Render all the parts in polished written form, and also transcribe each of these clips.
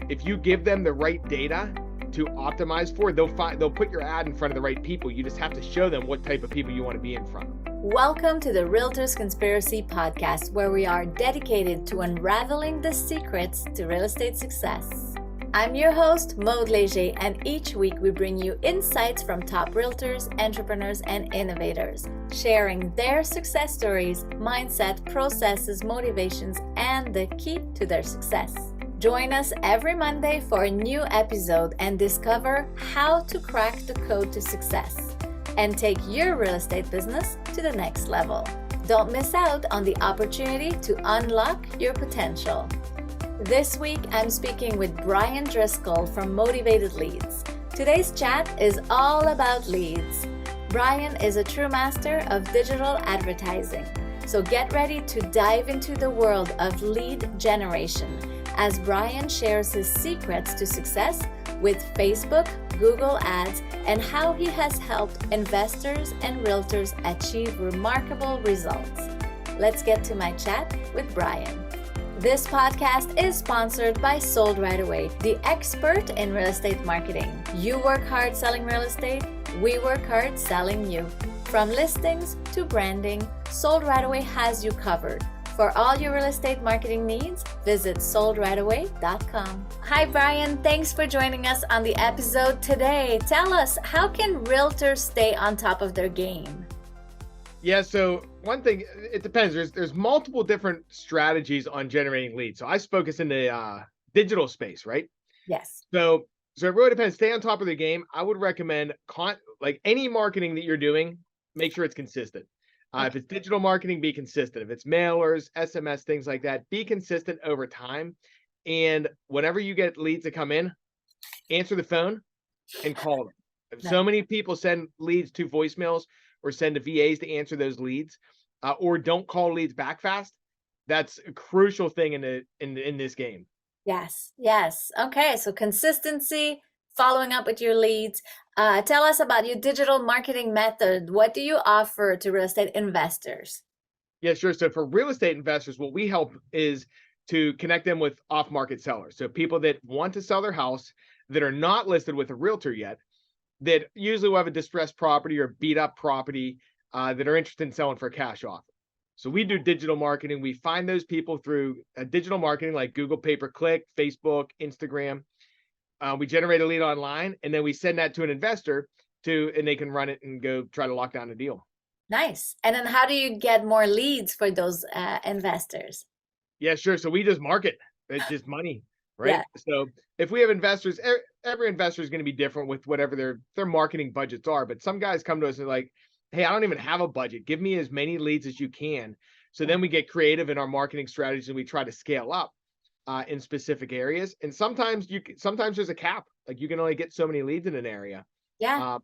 If you give them the right data to optimize for, they'll put your ad in front of the right people. You just have to show them what type of people you want to be in front of. Welcome to the Realtors Conspiracy Podcast, where we are dedicated to unraveling the secrets to real estate success. I'm your host, Maude Léger, and each week we bring you insights from top realtors, entrepreneurs, and innovators, sharing their success stories, mindset, processes, motivations, and the key to their success. Join us every Monday for a new episode and discover how to crack the code to success and take your real estate business to the next level. Don't miss out on the opportunity to unlock your potential. This week, I'm speaking with Brian Driscoll from Motivated Leads. Today's chat is all about leads. Brian is a true master of digital advertising, so get ready to dive into the world of lead generation as Brian shares his secrets to success with Facebook, Google Ads, and how he has helped investors and realtors achieve remarkable results. Let's get to my chat with Brian. This podcast is sponsored by Sold Right Away, the expert in real estate marketing. You work hard selling real estate, we work hard selling you. From listings to branding, Sold Right Away has you covered. For all your real estate marketing needs, visit soldrightaway.com. Hi, Brian. Thanks for joining us on the episode today. Tell us, how can realtors stay on top of their game? Yeah, so one thing, it depends. There's multiple different strategies on generating leads. So I focus in the digital space, right? Yes. So it really depends. Stay on top of the game. I would recommend like any marketing that you're doing, make sure it's consistent. If it's digital marketing, be consistent. If it's mailers, SMS, things like that, be consistent over time. And whenever you get leads that come in, answer the phone and call them. So many people send leads to voicemails or send to VAs to answer those leads, or don't call leads back fast. That's a crucial thing in this game. Yes. Okay, so consistency, following up with your leads. Tell us about your digital marketing method. What do you offer to real estate investors? Yeah, sure. So for real estate investors, what we help is to connect them with off-market sellers. So people that want to sell their house that are not listed with a realtor yet, that usually will have a distressed property or beat up property that are interested in selling for a cash offer. So we do digital marketing. We find those people through digital marketing like Google pay-per-click, Facebook, Instagram. We generate a lead online, and then we send that to an investor and they can run it and go try to lock down a deal. Nice. And then how do you get more leads for those investors? Yeah, sure. So we just market. It's just money, right? Yeah. So if we have investors, every investor is going to be different with whatever their marketing budgets are. But some guys come to us and are like, hey, I don't even have a budget. Give me as many leads as you can. So then we get creative in our marketing strategies and we try to scale up in specific areas. And sometimes there's a cap. Like you can only get so many leads in an area. Yeah.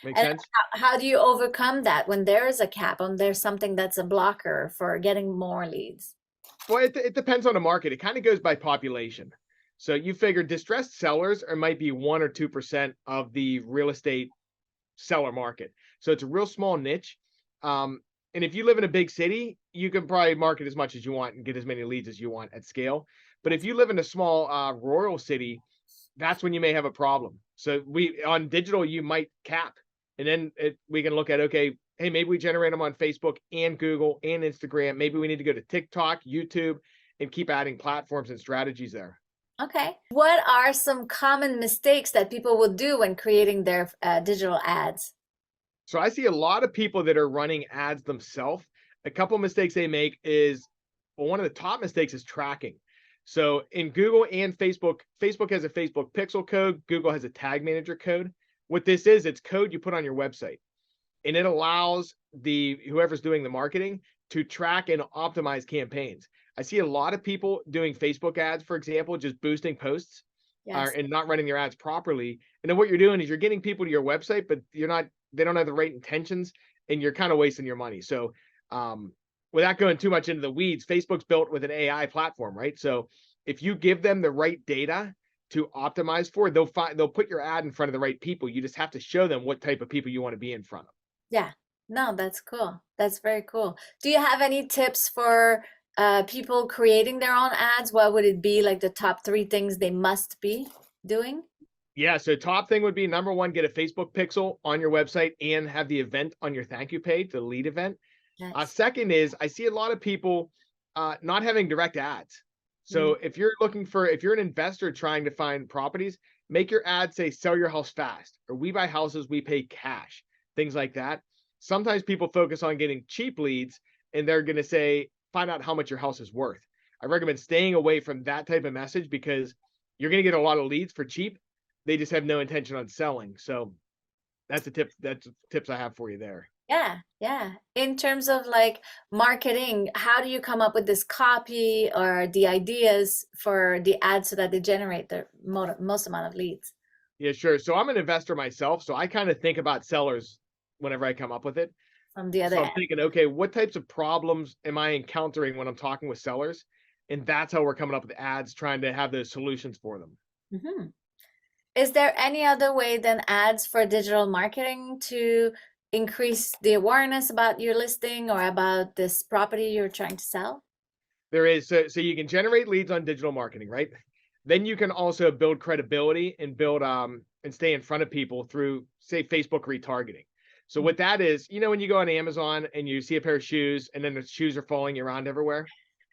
Makes sense? How do you overcome that when there is a cap and there's something that's a blocker for getting more leads? Well, it depends on the market. It kind of goes by population. So you figure distressed sellers might be 1 or 2% of the real estate seller market. So it's a real small niche. And if you live in a big city, you can probably market as much as you want and get as many leads as you want at scale. But if you live in a small rural city, that's when you may have a problem. So on digital, you might cap. And then we can look at, okay, hey, maybe we generate them on Facebook and Google and Instagram. Maybe we need to go to TikTok, YouTube, and keep adding platforms and strategies there. Okay. What are some common mistakes that people will do when creating their digital ads? So I see a lot of people that are running ads themselves. A couple of mistakes they make is, well, one of the top mistakes is tracking. So in Google and Facebook, Facebook has a Facebook pixel code. Google has a tag manager code. What this is, it's code you put on your website. And it allows whoever's doing the marketing to track and optimize campaigns. I see a lot of people doing Facebook ads, for example, just boosting posts and not running their ads properly. And then what you're doing is you're getting people to your website, but they don't have the right intentions and you're kind of wasting your money. So without going too much into the weeds, Facebook's built with an AI platform, right? So if you give them the right data to optimize for, they'll put your ad in front of the right people. You just have to show them what type of people you want to be in front of. Yeah. No, that's cool. That's very cool. Do you have any tips for people creating their own ads, what would it be like the top three things they must be doing? Yeah, so top thing would be number one, get a Facebook pixel on your website and have the event on your thank you page, the lead event. Yes. Second is I see a lot of people not having direct ads. Mm. So if you're an investor trying to find properties, make your ad say sell your house fast or we buy houses, we pay cash, things like that. Sometimes people focus on getting cheap leads and they're going to say, find out how much your house is worth. I recommend staying away from that type of message because you're going to get a lot of leads for cheap. They just have no intention on selling. So that's a tip. That's tips I have for you there. Yeah, yeah. In terms of like marketing, how do you come up with this copy or the ideas for the ads so that they generate the most amount of leads Yeah, sure. So I'm an investor myself. So I kind of think about sellers whenever I come up with it. from the other So I'm end? thinking, okay, what types of problems am I encountering when I'm talking with sellers? And that's how we're coming up with ads, trying to have those solutions for them. Hmm. Is there any other way than ads for digital marketing to increase the awareness about your listing or about this property you're trying to sell? There is so you can generate leads on digital marketing, right? Then you can also build credibility and build and stay in front of people through say Facebook retargeting. So what that is, when you go on Amazon and you see a pair of shoes and then the shoes are falling around everywhere.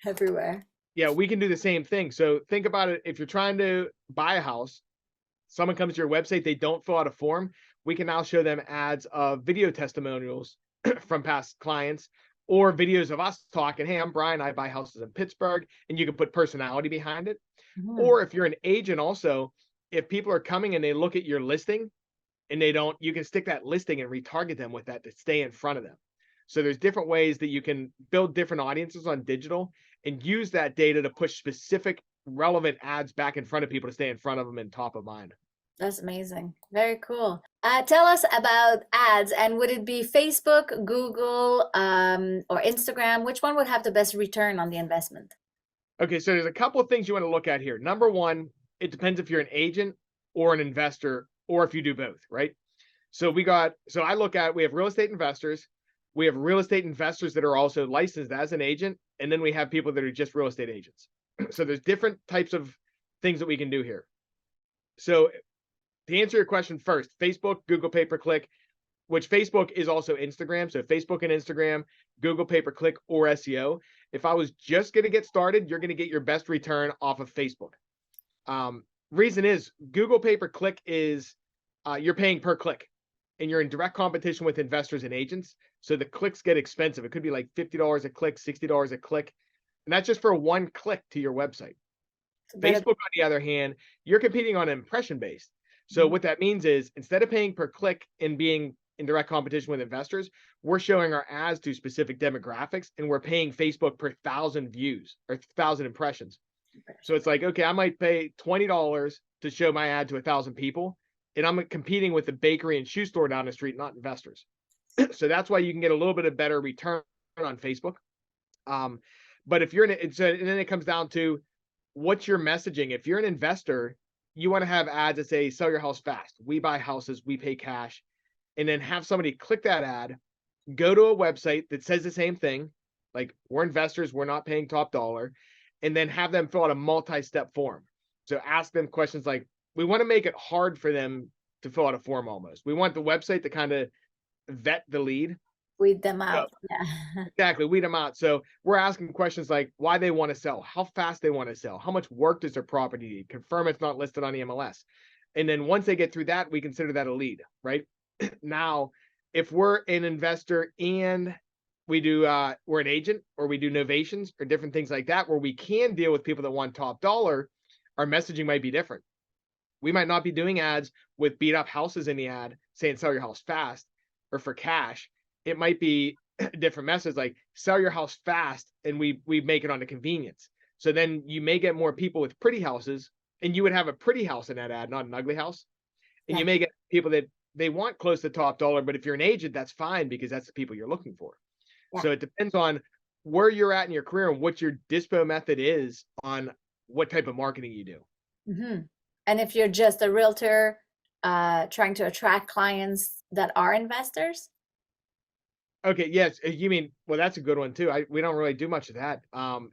Everywhere. Yeah, we can do the same thing. So think about it. If you're trying to buy a house, someone comes to your website, they don't fill out a form. We can now show them ads of video testimonials from past clients or videos of us talking, hey, I'm Brian, I buy houses in Pittsburgh, and you can put personality behind it. Mhm. Or if you're an agent also, if people are coming and they look at your listing and they don't, you can stick that listing and retarget them with that to stay in front of them. So there's different ways that you can build different audiences on digital and use that data to push specific relevant ads back in front of people to stay in front of them and top of mind. That's amazing. Very cool. Tell us about ads, and would it be Facebook, Google, or Instagram? Which one would have the best return on the investment? Okay, so there's a couple of things you want to look at here. Number one, it depends if you're an agent or an investor, or if you do both, right? So we have real estate investors, we have real estate investors that are also licensed as an agent, and then we have people that are just real estate agents. So there's different types of things that we can do here. So to answer your question first, Facebook, Google pay per click, which Facebook is also Instagram. So Facebook and Instagram, Google pay per click or SEO. If I was just going to get started, you're going to get your best return off of Facebook. Reason is Google pay per click is you're paying per click and you're in direct competition with investors and agents. So the clicks get expensive. It could be like $50 a click, $60 a click. And that's just for one click to your website. So better. Facebook, on the other hand, you're competing on impression based. So Mhm. what that means is instead of paying per click and being in direct competition with investors, we're showing our ads to specific demographics and we're paying Facebook per 1,000 views or 1,000 impressions. So it's like, okay, I might pay $20 to show my ad to 1,000 people, and I'm competing with the bakery and shoe store down the street, not investors. So that's why you can get a little bit of better return on Facebook. But if you're and then it comes down to what's your messaging. If you're an investor, you want to have ads that say sell your house fast. We buy houses, we pay cash, and then have somebody click that ad, go to a website that says the same thing, like we're investors, we're not paying top dollar, and then have them fill out a multi-step form. So ask them questions like, we want to make it hard for them to fill out a form almost. We want the website to kind of vet the lead. Weed them So out. Yeah. exactly, weed them out. So we're asking questions like why they want to sell, how fast they want to sell, how much work does their property need, confirm it's not listed on the MLS. And then once they get through that, we consider that a lead, right? Now, if we're an investor and we're an agent or we do novations or different things like that, where we can deal with people that want top dollar, our messaging might be different. We might not be doing ads with beat up houses in the ad saying sell your house fast or for cash. It might be a different message like sell your house fast and we make it on a convenience. So then you may get more people with pretty houses and you would have a pretty house in that ad, not an ugly house. And you Yeah. may get people that they want close to top dollar, but if you're an agent, that's fine because that's the people you're looking for. Yeah. So it depends on where you're at in your career and what your dispo method is on what type of marketing you do. Hmm. And if you're just a realtor trying to attract clients that are investors, Okay, yes, you mean well, that's a good one too. We don't really do much of that.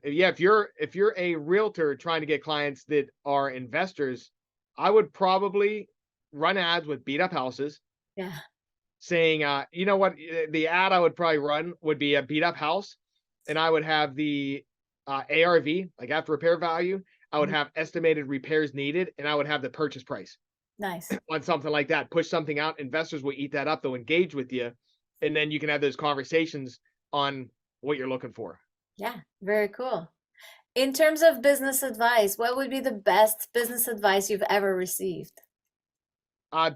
Yeah, if you're a realtor trying to get clients that are investors, I would probably run ads with beat up houses Yeah. saying, you know what, the ad I would probably run would be a beat up house, and I would have the ARV, like after repair value. I would Mhm. have estimated repairs needed, and I would have the purchase price Nice. on something like that. Push something out. Investors will eat that up. They'll engage with you, and then you can have those conversations on what you're looking for. Yeah, very cool. In terms of business advice, what would be the best business advice you've ever received?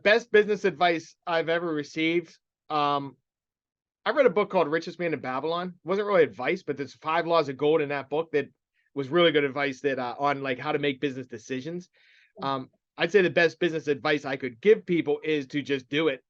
Best business advice I've ever received. Um, I read a book called Richest Man in Babylon. It wasn't really advice, but there's 5 laws of gold in that book that was really good advice that on like how to make business decisions. Um, I'd say the best business advice I could give people is to just do it.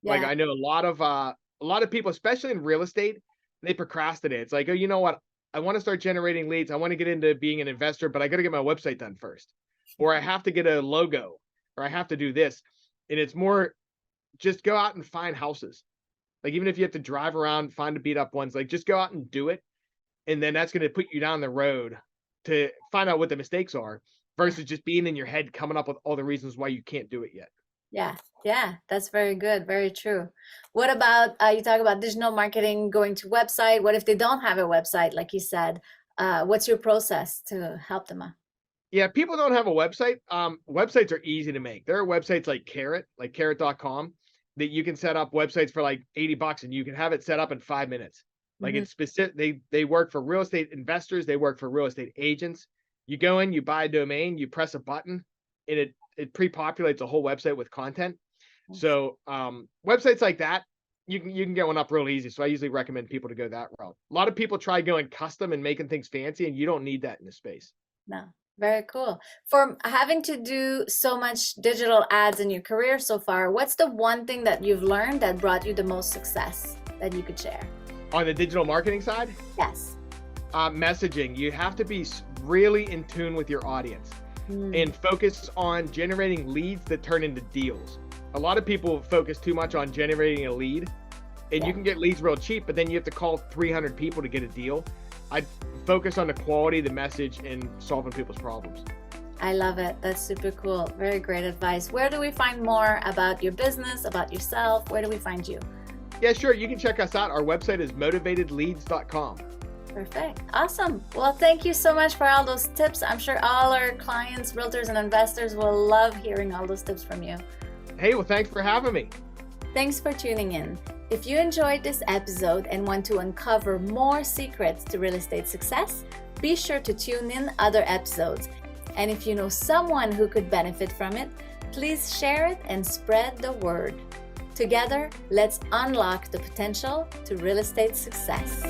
Like Yeah, I know a lot of people, especially in real estate, they procrastinate. It's like, oh, you know what? I want to start generating leads. I want to get into being an investor, but I got to get my website done first, or I have to get a logo, or I have to do this. And it's more just go out and find houses. Like even if you have to drive around, find the beat up ones, like just go out and do it, and then that's going to put you down the road to find out what the mistakes are, versus just being in your head coming up with all the reasons why you can't do it yet. yeah, yeah. That's very good. Very true. What about you talk about digital marketing, going to website? What if they don't have a website, like you said? What's your process to help them out? Yeah, people don't have a website. Websites are easy to make. There are websites like Carrot, like carrot.com, that you can set up websites for like $80 and you can have it set up in 5 minutes. Like Hmm. it's specific. They work for real estate investors, they work for real estate agents. You go in, you buy a domain, you press a button, and it pre-populates a whole website with content. So websites like that, you can get one up real easy. So I usually recommend people to go that route. A lot of people try going custom and making things fancy, and you don't need that in this space. No, very cool. For having to do so much digital ads in your career so far, what's the one thing that you've learned that brought you the most success that you could share? On the digital marketing side, Yes. messaging, you have to be really in tune with your audience Mm, and focus on generating leads that turn into deals. A lot of people focus too much on generating a lead, and yeah, you can get leads real cheap, but then you have to call 300 people to get a deal. I focus on the quality, the message, and solving people's problems. I love it. That's super cool. Very great advice. Where do we find more about your business, about yourself? Where do we find you? Yeah, sure. You can check us out. Our website is motivatedleads.com. Perfect. Awesome. Well, thank you so much for all those tips. I'm sure all our clients, realtors, and investors will love hearing all those tips from you. Hey, well, thanks for having me. Thanks for tuning in. If you enjoyed this episode and want to uncover more secrets to real estate success, be sure to tune in other episodes. And if you know someone who could benefit from it, please share it and spread the word. Together, let's unlock the potential to real estate success.